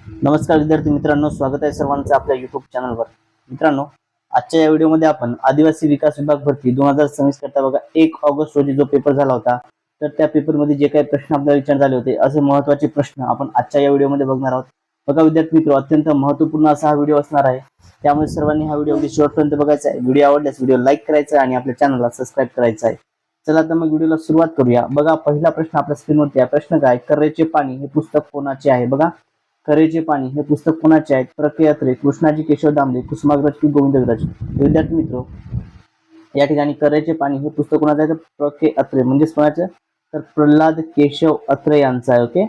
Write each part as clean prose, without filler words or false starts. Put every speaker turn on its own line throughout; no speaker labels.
नमस्कार विद्यार्थी मित्रांनो, स्वागत आहे सर्वांचं आपल्या युट्यूब चॅनलवर। मित्रांनो, आजच्या या व्हिडिओमध्ये आपण आदिवासी विकास विभाग भरती 2026 करता बघा 1 ऑगस्ट रोजी जो पेपर झाला होता, तर त्या पेपरमध्ये जे काही प्रश्न आपल्याला विचार झाले होते असे महत्त्वाचे प्रश्न आपण आजच्या या व्हिडिओमध्ये बघणार आहोत। बघा विद्यार्थी मित्र, अत्यंत महत्त्वपूर्ण असा हा व्हिडिओ असणार आहे, त्यामुळे सर्वांनी हा व्हिडिओ शेवटपर्यंत बघायचा आहे। व्हिडिओ आवडल्यास व्हिडिओ लाईक करायचा आहे आणि आपल्या चॅनलला सबस्क्राइब करायचं आहे। चला तर मग व्हिडिओला सुरुवात करूया। बघा पहिला प्रश्न आपल्या स्क्रीनवरती आहे। प्रश्न काय? करेचे पाणी हे पुस्तक कोणाचे आहे? बघा, करेचे पाणी हे पुस्तक कोणाचे आहे? प्र के अत्रे, कृष्णाजी केशव दामले, कुसुमाग्रज की गोविंदराज? विद्यार्थी मित्र, या ठिकाणी करेचे पाणी हे पुस्तक कोणाचं आहे? तर प्र के अत्रे म्हणजेच कोणाचं? तर प्रल्हाद केशव अत्रे यांचं आहे। ओके,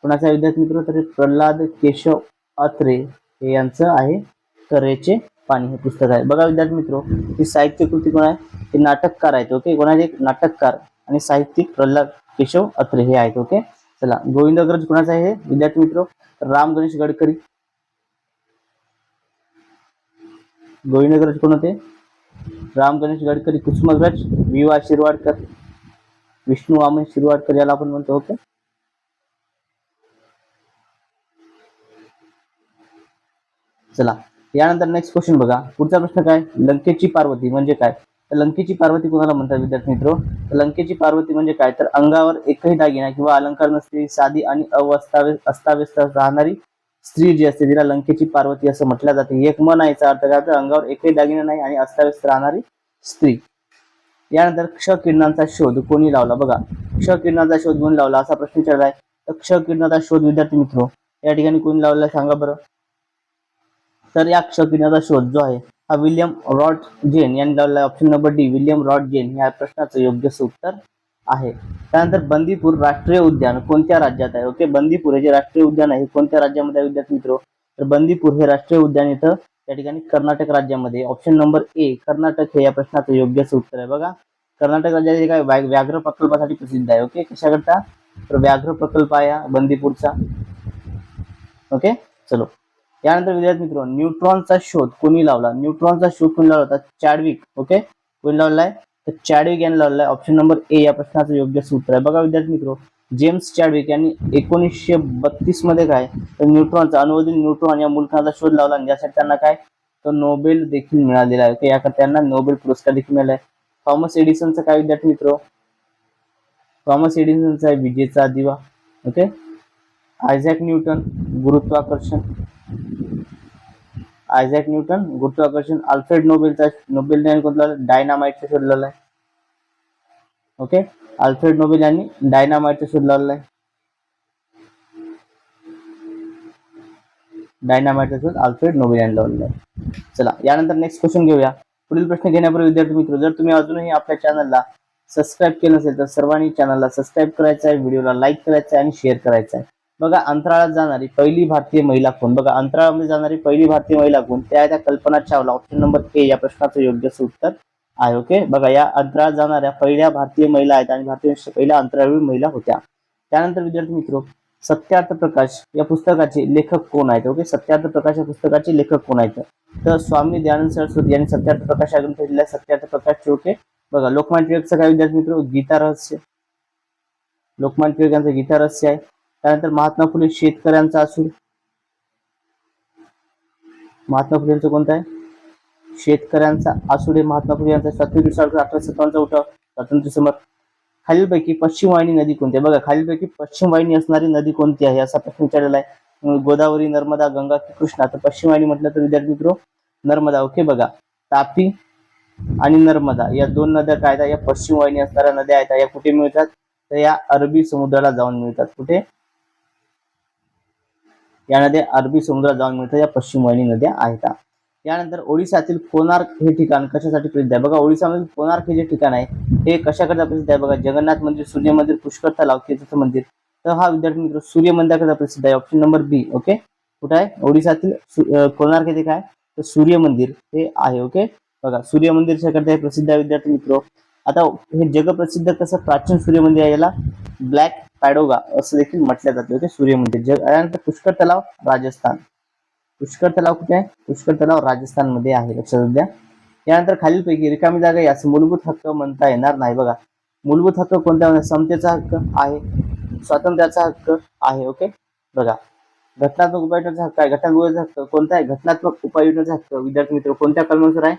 कोणाचं आहे विद्यार्थी मित्र? तर प्रल्हाद केशव अत्रे हे यांचं आहे करेचे पाणी हे पुस्तक आहे। बघा विद्यार्थी मित्र, ही साहित्य कृती कोण आहे? हे नाटककार आहेत। ओके, कोणाचे? नाटककार आणि साहित्यिक प्रल्हाद केशव अत्रे हे आहेत। ओके, चला गोविंदग्रज कोणाचं आहे? विद्यार्थी मित्र, राम गणेश गडकरी। गोविंदग्रज कोण होते? राम गणेश गडकरी। कुसुमाग्रज वि वा शिरवाडकर, विष्णू वामन शिरवाडकर याला आपण म्हणतो। ओके, चला यानंतर नेक्स्ट क्वेश्चन बघा। पुढचा प्रश्न काय? लंकेची पार्वती म्हणजे काय? तर लंकेची पार्वती कोणाला म्हणतात विद्यार्थी मित्र? तर लंकेची पार्वती म्हणजे काय? तर अंगावर एकही दागिना किंवा अलंकार नसलेली साधी आणि अस्ताव्यस्त राहणारी स्त्री जी असते तिला लंकेची पार्वती असं म्हटलं जाते। एक मन याचा अर्थ काय? तर अंगावर एकही दागिना नाही आणि अस्ताव्यस्त राहणारी स्त्री। यानंतर क्ष किरणांचा शोध कोणी लावला? बघा, क्ष किरणाचा शोध कोणी लावला असा प्रश्न विचारलाय। तर क्ष किरणाचा शोध विद्यार्थी मित्र या ठिकाणी कोणी लावला सांगा बरं? तर या क्ष किरणाचा शोध जो आहे हा विल्यम रॉड जेन यांनी लावला आहे। Option number D, William Rod Jane या प्रश्नाचं योग्य उत्तर आहे। त्यानंतर बंदीपूर राष्ट्रीय उद्यान कोणत्या राज्यात आहे? ओके, बंदीपूर हे जे राष्ट्रीय उद्यान आहे कोणत्या राज्यामध्ये आहे विद्यार्थी मित्र? तर बंदीपूर हे राष्ट्रीय उद्यान इथं त्या ठिकाणी कर्नाटक राज्यामध्ये। ऑप्शन नंबर ए, कर्नाटक हे या प्रश्नाचं योग्य उत्तर आहे। बघा, कर्नाटक राज्याचे काय व्याघ्र प्रकल्पासाठी प्रसिद्ध आहे। ओके, कशाकरता? तर व्याघ्र प्रकल्प आहे बंदीपूरचा। ओके, चलो यानंतर विद्यार्थी मित्रांनो, न्यूट्रॉनचा शोध कोणी लावला? न्यूट्रॉनचा शोध कोणी लावला होता? चॅडविक। ओके, कोणी लावलाय? तर चॅडविक यांनी लावलाय। ऑप्शन नंबर ए या प्रश्नाचं योग्य उत्तर आहे। बघा विद्यार्थी मित्रो, जेम्स चॅडविक यांनी 1932 मध्ये काय तर न्यूट्रॉनचा अनुवदित न्यूट्रॉन या मूलकणाचा शोध लावला आणि ज्यासाठी त्यांना काय तर नोबेल देखील मिळालेला आहे। ओके, याकरता त्यांना नोबेल पुरस्कार देखील मिळाला आहे। थॉमस एडिसनचा काय विद्यार्थी मित्रो? थॉमस एडिसनचा आहे विजेचा दिवा। ओके, आयझॅक न्यूटन गुरुत्वाकर्षण, आयझॅक न्यूटन गुरुत्वाकर्षण। अल्फ्रेड नोबेल यांनी कोणता डायनामाइटचा शोध लावलाय। ओके, अल्फ्रेड नोबेल यांनी डायनामाइटचा शोध लावलाय। डायनामाइटचा शोध अल्फ्रेड नोबेल यांनी लावलेला आहे। चला यानंतर नेक्स्ट क्वेश्चन घेऊया। पुढील प्रश्न घेण्यापूर्वी विद्यार्थी मित्र, जर तुम्ही अजूनही आपल्या चॅनलला सबस्क्राईब केलं नसेल तर सर्वांनी चॅनलला सबस्क्राईब करायचं आहे, व्हिडिओला लाईक करायचं आहे आणि शेअर करायचं आहे। बघा, अंतराळात जाणारी पहिली भारतीय महिला कोण? बघा, अंतराळामध्ये जाणारी पहिली भारतीय महिला कोण? त्या Kalpana Chawla. Option number A या प्रश्नाचं योग्य उत्तर आहे। ओके, बघा या अंतराळात जाणाऱ्या पहिल्या भारतीय महिला आहेत आणि भारतीय पहिल्या अंतराळवीर महिला होत्या। त्यानंतर विद्यार्थी मित्र, सत्यार्थ प्रकाश या पुस्तकाचे लेखक कोण आहेत? ओके, सत्यार्थ प्रकाश या पुस्तकाचे लेखक कोण आहेत? तर स्वामी दयानंद सरस्वती यांनी सत्यार्थ प्रकाश या ग्रंथ लिहिला। सत्यार्थ प्रकाश ओके, बघा लोकमान्य टिळकचं काय विद्यार्थी मित्र? गीता रहस्य, लोकमान्य टिळक यांचं गीता रहस्य आहे। त्यानंतर महात्मा फुले शेतकऱ्यांचा असूड, महात्मा फुले यांचं कोणतं आहे? शेतकऱ्यांचा आसूड हे महात्मा फुले यांचा। स्वातंत्र्य सालकर 1857 उठाव, स्वातंत्र्य समर। खालीलपैकी पश्चिम वाहिनी नदी कोणती आहे? बघा, खालीलपैकी पश्चिम वाहिनी असणारी नदी कोणती आहे असा प्रश्न विचारलेला आहे। गोदावरी, नर्मदा, गंगा की कृष्णा? तर पश्चिम वाहिनी म्हटलं तर विद्यार्थी मित्र नर्मदा। ओके, बघा तापी आणि नर्मदा या दोन नद्या काय या पश्चिम वाहिनी असणाऱ्या नद्या आहेत। या कुठे मिळतात? तर या अरबी समुद्राला जाऊन मिळतात। कुठे? या नद्या अरबी समुद्रात जाऊन मिळतात, या पश्चिम वाहिनी नद्या आहेत। यानंतर ओडिशातील कोणार्क हे ठिकाण कशासाठी प्रसिद्ध आहे? बघा, ओडिशामधील कोणार्क हे जे ठिकाण आहे हे कशाकरता प्रसिद्ध आहे? बघा, जगन्नाथ मंदिर, सूर्य मंदिर, पुष्कर तलाव, तीर्थ मंदिर। तर हा विद्यार्थी मित्र सूर्य मंदिराकरता प्रसिद्ध आहे। ऑप्शन नंबर बी। ओके, कुठे आहे? ओडिशातील कोणार्क येथे काय तर सूर्य मंदिर हे आहे। ओके, बघा सूर्य मंदिर कशाकरता प्रसिद्ध आहे विद्यार्थी मित्र? आता हे जगप्रसिद्ध कसं प्राचीन सूर्य मंदिर आहे, याला ब्लॅक पॅडोगा असं देखील म्हटलं जातं। ओके, सूर्य मंदिर। यानंतर पुष्कर तलाव राजस्थान, पुष्कर तलाव कुठे आहे? पुष्कर तलाव राजस्थान मध्ये आहे, लक्षात द्या। यानंतर खालीलपैकी रिकामी जागा यास मूलभूत हक्क म्हणता येणार नाही। बघा, मूलभूत हक्क कोणत्या? समतेचा हक्क आहे, स्वातंत्र्याचा हक्क आहे। ओके, बघा घटनात्मक उपाययोजनेचा हक्क आहे. घटनात्मक हक्क कोणता आहे? घटनात्मक उपाययोजनेचा हक्क विद्यार्थी मित्र कोणत्या कलमानुसार आहे?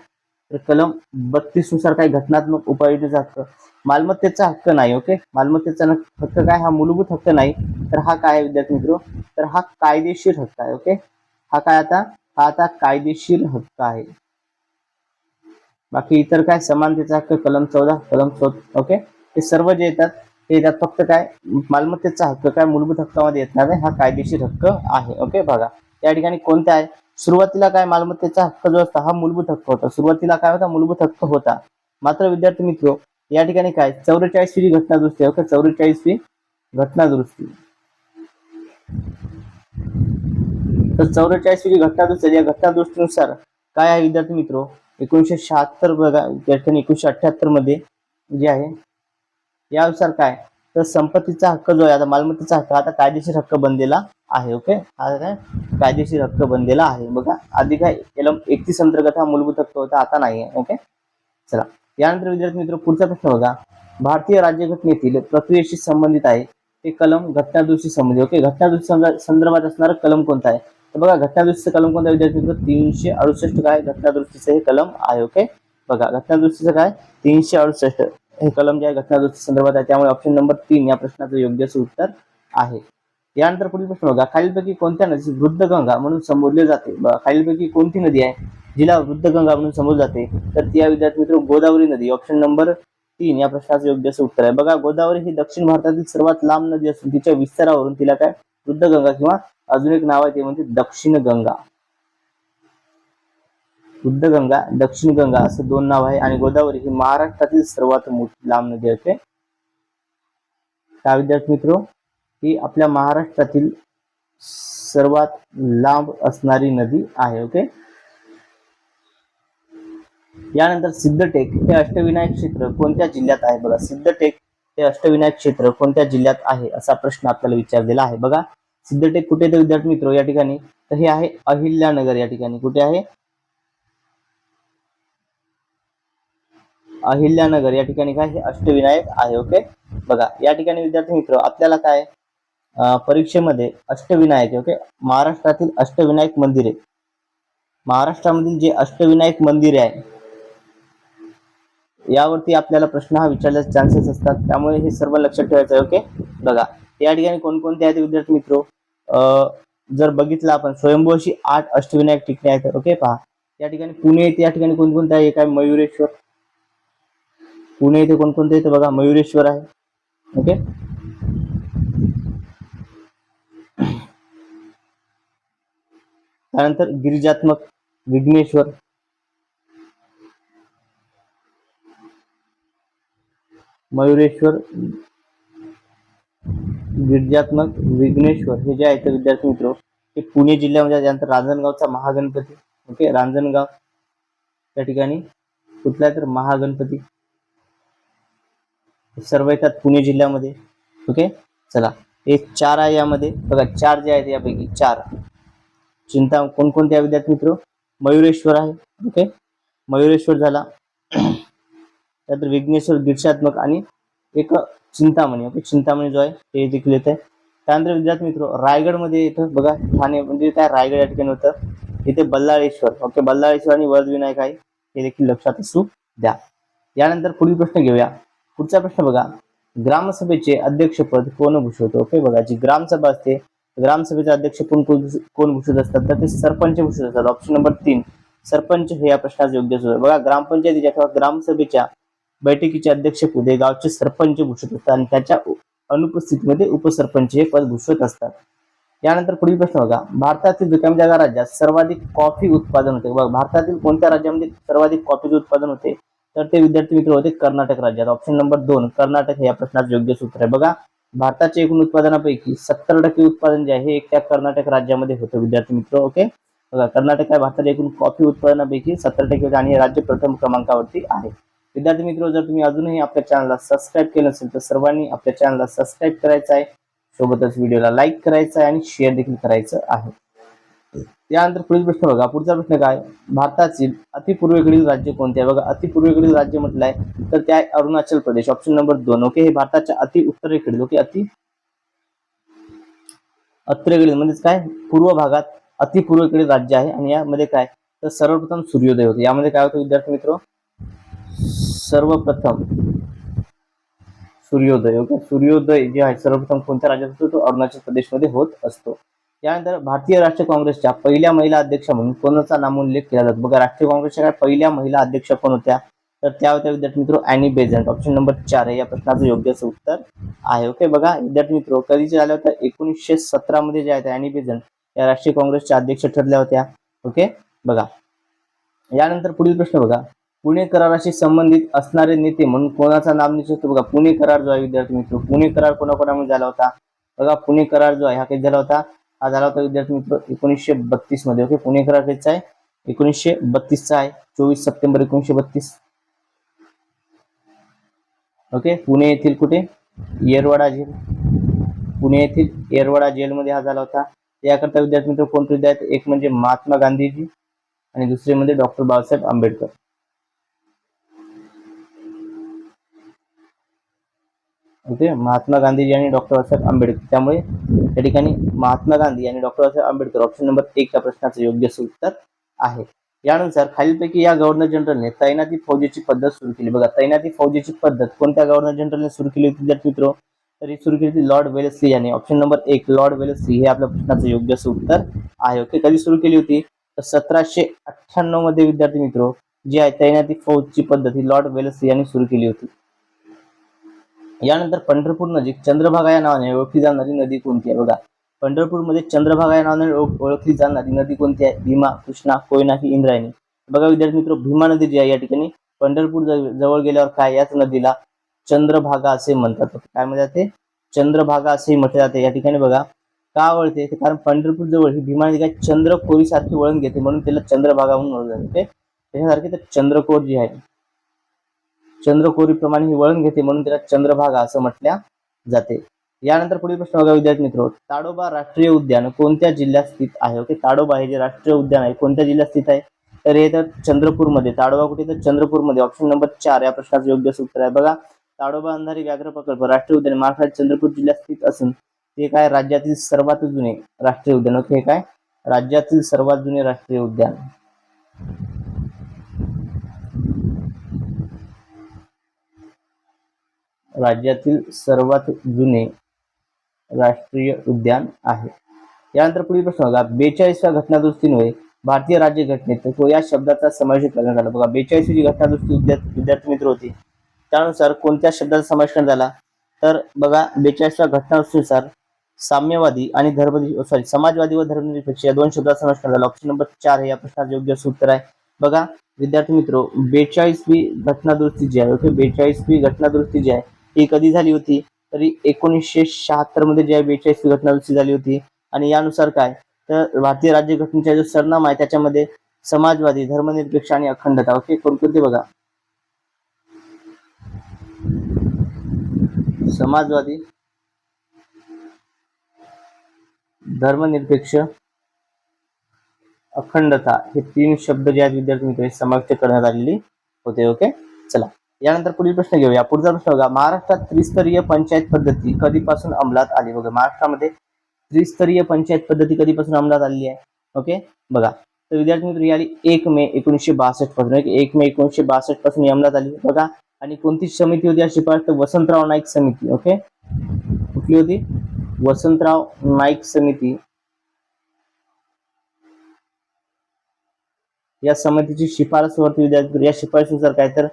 तर कलम 32 नुसार काय घटनात्मक उपाययोजनेचा हक्क. मालमत्तेचा हक्क नाही. ओके, मालमत्तेचा हक्क काय? हा मूलभूत हक्क नाही, तर हा काय आहे विद्यार्थी मित्र? तर हा कायदेशीर हक्क आहे. ओके, हा काय आता कायदेशीर हक्क आहे. बाकी इतर काय? समानतेचा हक्क कलम 14, कलम 14. ओके, हे सर्व जे येतात ते येतात फक्त काय? मालमत्तेचा हक्क काय मूलभूत हक्कामध्ये येत नाही, हा कायदेशीर हक्क आहे. ओके, बघा या ठिकाणी कोणत्या आहे? सुरुवातीला काय मालमत्तेचा हक्क जो असता हा मूलभूत हक्क होता. सुरुवातीला काय होता? मूलभूत हक्क होता. मात्र विद्यार्थी मित्र या ठिकाणी काय 44वी घटना दुरुस्ती. ओके, 44वी घटना दुरुस्ती. तर 44वी घटना दुरुस्ती, या घटना दुरुस्तीनुसार काय आहे विद्यार्थी मित्र? 1976 बघा त्या ठिकाणी 1978 मध्ये जे आहे यानुसार काय? तर संपत्तीचा हक्क जो आहे आता मालमत्तेचा हक्क आता कायदेशीर हक्क बनलेला आहे. ओके, हा काय कायदेशीर हक्क बनलेला आहे. बघा आधी काय कलम 31 अंतर्गत हा मूलभूत हक्क होता, आता नाही आहे. ओके, चला यानंतर विद्यार्थी मित्र पुढचा प्रश्न बघा. भारतीय राज्यघटनेतील प्रक्रियेशी संबंधित आहे ते कलम घटना दुरुस्ती संबंधित. ओके, घटना दुरुस्ती संदर्भात असणारा कलम कोणता आहे? तर बघा घटना दुरुस्तीचा कलम कोणता विद्यार्थी मित्र? 368 काय घटना दुरुस्तीचे हे कलम आहे. ओके, बघा घटना दुरुस्तीचं काय 368 हे कलम जे आहे घटना दुरुस्ती संदर्भात आहे, त्यामुळे ऑप्शन नंबर 3 या प्रश्नाचं योग्य उत्तर आहे. यानंतर पुढील प्रश्न बघा. खालीलपैकी कोणत्या नदी वृद्धगंगा म्हणून संबोधले जाते? बघा खालीलपैकी कोणती नदी आहे जिला वृद्धगंगा म्हणून संबोधले जाते? तर ती विद्यार्थी मित्र गोदावरी नदी. ऑप्शन नंबर 3 या प्रश्नाचं योग्य उत्तर आहे. बघा गोदावरी ही दक्षिण भारतातील सर्वात लांब नदी असून तिच्या विस्तारावरून तिला काय वृद्धगंगा किंवा अजून एक नाव आहे ते म्हणजे दक्षिण गंगा. वृद्धगंगा, दक्षिण गंगा असं दोन नाव आहे आणि गोदावरी ही महाराष्ट्रातील सर्वात मोठी लांब नदी आहे. काय विद्यार्थी मित्र? ही आपल्या महाराष्ट्रातील सर्वात लांब असणारी नदी आहे. ओके, यानंतर सिद्धटेक हे अष्टविनायक क्षेत्र कोणत्या जिल्ह्यात आहे? बघा सिद्धटेक हे अष्टविनायक क्षेत्र कोणत्या जिल्ह्यात आहे असा प्रश्न आपल्याला विचारलेला आहे. बघा सिद्धटेक कुठे येते विद्यार्थी मित्र या ठिकाणी? तर हे आहे अहिल्यानगर या ठिकाणी. कुठे आहे? अहिल्यानगर या ठिकाणी काय हे अष्टविनायक आहे. ओके, बघा या ठिकाणी विद्यार्थी मित्र आपल्याला काय परीक्षेमध्ये अष्टविनायक. ओके, महाराष्ट्रातील अष्टविनायक मंदिरे, महाराष्ट्रामधील जे अष्टविनायक मंदिरे आहे यावरती आपल्याला प्रश्न हा विचारण्याचे चान्सेस असतात, त्यामुळे हे सर्व लक्षात ठेवायचं आहे. ओके, बघा या ठिकाणी कोणकोणते आहेत विद्यार्थी मित्र? जर बघितलं आपण स्वयंभू अशी 8 अष्टविनायक ठिकाणे आहेत. ओके, पहा या ठिकाणी पुणे येथे या ठिकाणी कोणकोणते आहे? काय मयुरेश्वर. पुणे येथे कोणकोणते येते? बघा मयुरेश्वर आहे. ओके, त्यानंतर गिरिजात्मक विघ्नेश्वर, मयुरेश्वर, गिरिजात्मक विघ्नेश्वर हे जे आहेत विद्यार्थी मित्र हे पुणे जिल्ह्यामध्ये. त्यानंतर रांजणगावचा महागणपती. ओके, रांजणगाव त्या ठिकाणी कुठला तर महागणपती सर्व येतात पुणे जिल्ह्यामध्ये. ओके, चला हे 4 आहे यामध्ये. बघा 4 जे आहेत यापैकी 4 चिंता कोणकोणते आहे विद्यार्थी मित्र? मयुरेश्वर आहे. ओके, मयुरेश्वर झाला, त्यानंतर विघ्नेश्वर गिरिजात्मक आणि एक चिंतामणी. ओके, चिंतामणी जो आहे ते देखील येत आहे. त्यानंतर विद्यार्थी मित्र रायगडमध्ये इथं बघा ठाणे म्हणजे काय रायगड या ठिकाणी होतं, इथे बल्लाळेश्वर. ओके, बल्लाळेश्वर आणि वरदविनायक आहे हे देखील लक्षात असू द्या. यानंतर पुढील प्रश्न घेऊया. पुढचा प्रश्न बघा. ग्रामसभेचे अध्यक्षपद कोण भूषवतो? ओके, बघा जी ग्रामसभा असते ग्रामसभेचे अध्यक्ष कोण भूषवत असतात? तर ते सरपंच भूषवत असतात. ऑप्शन नंबर 3 सरपंच हे या प्रश्नाचं योग्य उत्तर. बघा ग्रामपंचायतीच्या किंवा ग्रामसभेच्या बैठकीचे अध्यक्षपद हे गावचे सरपंच भूषवत असतात आणि त्याच्या अनुपस्थितीमध्ये उपसरपंच हे पद भूषवत असतात. यानंतर पुढील प्रश्न बघा. भारतातील रिकाम्या जागा राज्यात सर्वाधिक कॉफी उत्पादन होते? बघा भारतातील कोणत्या राज्यामध्ये सर्वाधिक कॉफीचे उत्पादन होते? तर ते विद्यार्थी मित्र होते कर्नाटक राज्यात. ऑप्शन नंबर 2 कर्नाटक हे या प्रश्नाचं योग्य उत्तर आहे. बघा भारताच्या एकूण उत्पादनापैकी 70% उत्पादन जे आहे हे त्या कर्नाटक राज्यामध्ये होतं विद्यार्थी मित्र. ओके, बघा कर्नाटक आहे भारताच्या एकूण कॉफी उत्पादनापैकी 70% आणि हे राज्य प्रथम क्रमांकावरती आहे. विद्यार्थी मित्र जर तुम्ही अजूनही आपल्या चॅनलला सबस्क्राईब केलं नसेल तर सर्वांनी आपल्या चॅनलला सबस्क्राईब करायचं आहे, सोबतच व्हिडिओला लाईक करायचं आहे आणि शेअर देखील करायचं आहे. त्यानंतर पुढील प्रश्न बघा. पुढचा प्रश्न काय? भारतातील अतिपूर्वेकडील राज्य कोणते आहे? बघा अतिपूर्वेकडील राज्य म्हटलं आहे तर ते आहे Arunachal Pradesh. Option number 2. Okay, हे भारताच्या अति उत्तरेकडील. ओके, उत्तरेकडील म्हणजेच काय पूर्व भागात अतिपूर्वेकडील राज्य आहे आणि यामध्ये काय तर सर्वप्रथम सूर्योदय होतो. यामध्ये काय होतं विद्यार्थी मित्र, सर्वप्रथम सूर्योदय. ओके, सूर्योदय जे आहे सर्वप्रथम कोणत्या राज्यात होतो, तो अरुणाचल प्रदेशमध्ये होत असतो. त्यानंतर भारतीय राष्ट्रीय काँग्रेसच्या पहिल्या महिला अध्यक्ष म्हणून कोणाचा नामोल्लेख केला जातो? बघा, राष्ट्रीय काँग्रेसच्या काय पहिल्या महिला अध्यक्ष कोण होत्या? तर त्या होत्या विद्यार्थी मित्र अॅनी बेझंट. ऑप्शन नंबर 4 आहे या प्रश्नाचं योग्य उत्तर आहे. ओके, बघा विद्यार्थी मित्र, कधी झाल्या होत्या? 1917 मध्ये जे आहेत अॅनी बेझंट या राष्ट्रीय काँग्रेसच्या अध्यक्ष ठरल्या होत्या. ओके, बघा यानंतर पुढील प्रश्न बघा, पुणे कराराशी संबंधित असणारे नेते म्हणून कोणाचा नाम निश्चित? बघा, पुणे करार जो आहे विद्यार्थी मित्र, पुणे करार कोणाकोणामध्ये झाला होता? बघा, पुणे करार जो आहे हा कधी झाला होता? हा झाला होता विद्यार्थी मित्र 1932 मध्ये. ओके, पुणे करार कधीचा आहे? 1932 चा आहे, 24 सप्टेंबर 1932. ओके, पुणे येथील कुठे? येरवाडा जेल, पुणे येथील येरवाडा जेलमध्ये हा झाला होता. याकरता विद्यार्थी मित्र कोण विद्यार्थी आहेत? एक म्हणजे महात्मा गांधीजी आणि दुसरे म्हणजे डॉक्टर बाबासाहेब आंबेडकर. ओके, महात्मा गांधीजी आणि डॉक्टर बाबासाहेब आंबेडकर. त्यामुळे त्या ठिकाणी महात्मा गांधी आणि doctor Babasaheb Ambedkar option number 1 या प्रश्नाचं योग्य उत्तर आहे. यानुसार खालीलपैकी या गव्हर्नर जनरलने तैनाती फौजेची पद्धत सुरू केली. बघा, तैनाती फौजेची पद्धत कोणत्या गव्हर्नर जनरलने सुरू केली होती विद्यार्थी मित्र? तर ही सुरू केली होती लॉर्ड वेलेस्ली यांनी. ऑप्शन नंबर 1 लॉर्ड वेलेस्ली हे आपल्या प्रश्नाचं योग्य उत्तर आहे. ओके, कधी सुरू केली होती? तर 1798 मध्ये विद्यार्थी मित्र जी आहे तैनाती फौजची पद्धत ही लॉर्ड वेलेस्ली यांनी सुरू केली होती. यानंतर पंढरपूर नजीक चंद्रभागा या नावाने ओळखली जाणारी नदी कोणती आहे? बघा, पंढरपूरमध्ये चंद्रभागा या नावाने ओळखली जाणारी नदी कोणती आहे? भीमा, कृष्णा, कोयना की इंद्रायणी? बघा विद्यार्थी मित्र, भीमा नदी जी आहे या ठिकाणी पंढरपूर जवळ गेल्यावर काय याच नदीला चंद्रभागा असे म्हणतात. काय म्हणतात ते? चंद्रभागा असे म्हटले जाते. या ठिकाणी बघा का वळते? कारण पंढरपूर जवळ ही भीमा नदी काय चंद्रकोरी सारखी वळण घेते म्हणून त्याला चंद्रभागा म्हणून ओळखले जाते. त्याच्यासारखे तर चंद्रकोर जी आहे चंद्रकोरी प्रमाणे ही वळण घेते म्हणून त्याला चंद्रभागा असं म्हटल्या जाते. यानंतर पुढील प्रश्न बघा विद्यार्थी मित्र, ताडोबा राष्ट्रीय उद्यान कोणत्या जिल्ह्यात स्थित आहे? ओके, ताडोबा हे जे राष्ट्रीय उद्यान आहे कोणत्या जिल्ह्यात स्थित आहे? तर हे तर चंद्रपूरमध्ये. ताडोबा कुठे? तर चंद्रपूरमध्ये. ऑप्शन नंबर 4 या प्रश्नाचं योग्य उत्तर आहे. बघा, ताडोबा अंधारी व्याघ्र प्रकल्प राष्ट्रीय उद्यान महाराष्ट्रात चंद्रपूर जिल्ह्यात स्थित असून ते काय राज्यातील सर्वात जुने राष्ट्रीय उद्यान. ओके, हे काय राज्यातील सर्वात जुने राष्ट्रीय उद्यान. राज्यातील सर्वात जुने राष्ट्रीय उद्यान आहे. यानंतर पुढील प्रश्न बघा, 42व्या घटनादुरुस्तीमुळे भारतीय राज्यघटनेत या शब्दाचा समावेश करण्यात आला. बघा, 42वी जी घटनादुरुस्ती विद्यार्थी मित्र होती त्यानुसार कोणत्या शब्दाचा समावेश करण्यात आला? तर बघा, 42व्या घटनादुरुस्तीनुसार साम्यवादी आणि समाजवादी व धर्मनिरपेक्ष या 2 शब्दाचा समावेश करण्यात आला. ऑप्शन नंबर 4 हे या प्रश्नाचं योग्य उत्तर आहे. बघा विद्यार्थी मित्र, 42वी घटनादुरुस्ती जी आहे, ओके, 42वी घटनादुरुस्ती जी आहे ही कधी झाली होती? तरी 1976 मध्ये जी आहे 42वी घटनादुरुस्ती झाली होती. आणि यानुसार काय तर भारतीय राज्यघटनेचा जो सरनामा आहे त्याच्यामध्ये समाजवादी, धर्मनिरपेक्ष आणि अखंडता. ओके, कोणते बघा, समाजवादी, धर्मनिरपेक्ष, अखंडता हे 3 शब्द जे आहेत विद्यार्थी मित्र समाविष्ट करण्यात आलेली होते. ओके, चला यानंतर पुढील प्रश्न घेऊया. पुढचा प्रश्न बघा, महाराष्ट्रात त्रिस्तरीय पंचायत पद्धती कधीपासून अंमलात आली? बघा, महाराष्ट्रामध्ये त्रिस्तरीय पंचायत पद्धती कधीपासून अंमलात आलेली आहे? ओके, बघा, तर विद्यार्थी मित्र याली 1 मे 1962 पासून. 1 मे 1962 पासून अंमलात आली. बघा, आणि कोणती समिती होती या शिफारस? वसंतराव नाईक समिती. ओके, कुठली होती? वसंतराव नाईक समिती. या समितीची शिफारस होती विद्यार्थी. या शिफारसीनुसार काय तर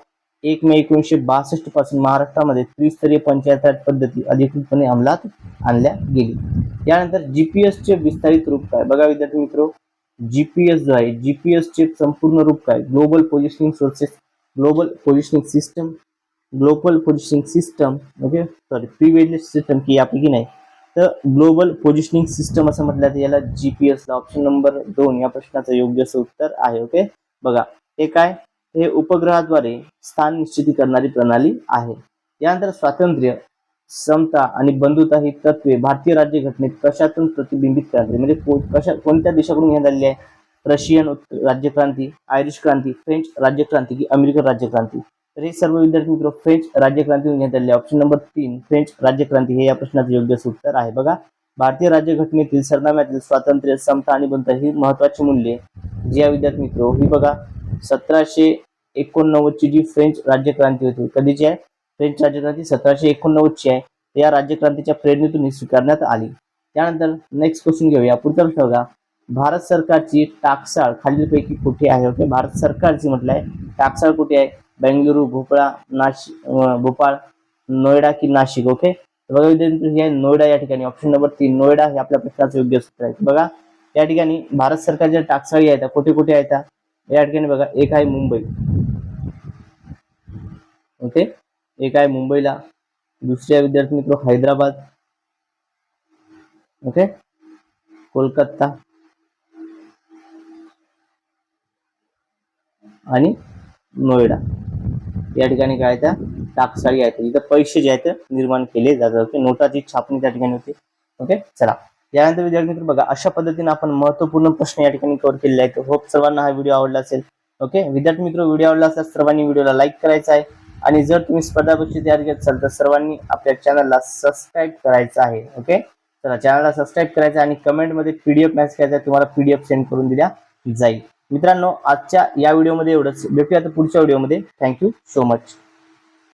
1 मे 1962 पासून महाराष्ट्रामध्ये त्रिस्तरीय पंचायत राज पद्धती अधिकृतपणे अंमलात आणल्या गेली. यानंतर जीपीएस चे विस्तारित रूप काय? बघा विद्यार्थी मित्र, जीपीएस जो आहे जीपीएस चे संपूर्ण रूप काय? Global positioning sources, global positioning system, global positioning system. Okay, sorry, privilege system की यापैकी नाही तर ग्लोबल पोझिशनिंग सिस्टम असं म्हटलं जातं याला जीपीएस ला. ऑप्शन नंबर 2 या प्रश्नाचं योग्य उत्तर आहे. ओके, बघा, हे काय? हे उपग्रहाद्वारे स्थान निश्चिती करणारी प्रणाली आहे. यानंतर स्वातंत्र्य, समता आणि बंधुता ही तत्वे भारतीय राज्यघटनेत कशातून प्रतिबिंबित करण्यात आली? म्हणजे कोणत्या देशाकडून घेण्यात आलेली आहे? रशियन राज्यक्रांती, आयरिश क्रांती, फ्रेंच राज्यक्रांती की अमेरिकन राज्यक्रांती? तर हे सर्व विद्यार्थी मित्र फ्रेंच राज्यक्रांतीतून घेण्यात आलेले. ऑप्शन नंबर 3 फ्रेंच राज्यक्रांती हे या प्रश्नाचं योग्य उत्तर आहे. बघा, भारतीय राज्यघटनेतील सरनाम्यातील स्वातंत्र्य, समता आणि बंधुता ही महत्वाची मूल्ये जी या विद्यार्थी मित्र ही बघा 1789 ची जी फ्रेंच राज्यक्रांती होती, कधीची आहे? फ्रेंच राज्यक्रांती 1789 ची आहे. या राज्यक्रांतीच्या प्रेरणेतून ही स्वीकारण्यात आली. त्यानंतर नेक्स्ट क्वेश्चन घेऊया. पुढचा प्रश्न बघा, भारत सरकारची टाकसाळ खालीलपैकी कुठे आहे? ओके, भारत सरकारची म्हटलंय टाकसाळ कुठे आहे? बेंगलुरू, भोपाळ, नोएडा की नाशिक? ओके, बघा विद्यार्थी हे नोएडा या ठिकाणी ऑप्शन नंबर 3 नोएडा हे आपल्या प्रश्नाचं योग्य उत्तर आहे. बघा या ठिकाणी भारत सरकारच्या टाकसाळी आहेत कुठे कुठे आहेत या ठिकाणी बघा, एक आहे मुंबई, ओके, एक आहे मुंबईला, दुसऱ्या विद्यार्थी मित्र हैदराबाद, ओके, कोलकाता आणि नोएडा या ठिकाणी काय त्या टाकसाळी आहेत. इथं पैसे जे आहेत निर्माण केले जातात. ओके, नोटाची छापणी त्या ठिकाणी होते. ओके, चला यानंतर विद्यार्थी मित्र बघा, अशा पद्धतीने आपण महत्वपूर्ण प्रश्न या ठिकाणी कव्हर केलेले आहेत. होप सर्वांना हा व्हिडिओ आवडला असेल. ओके विद्यार्थी मित्र, व्हिडिओ आवडला असल्यास सर्वांनी व्हिडिओला लाईक करायचा आहे आणि जर तुम्ही स्पर्धा परीक्षा तयार करत असाल तर सर्वांनी आपल्या चॅनलला सबस्क्राईब करायचं आहे. ओके, चला चॅनलला सबस्क्राईब करायचं आणि कमेंटमध्ये PDF मॅसेज करायचा, तुम्हाला PDF सेंड करून दिल्या जाईल. मित्रांनो, आजच्या या व्हिडिओमध्ये एवढंच. भेटूया आता पुढच्या व्हिडिओमध्ये. Thank you so much.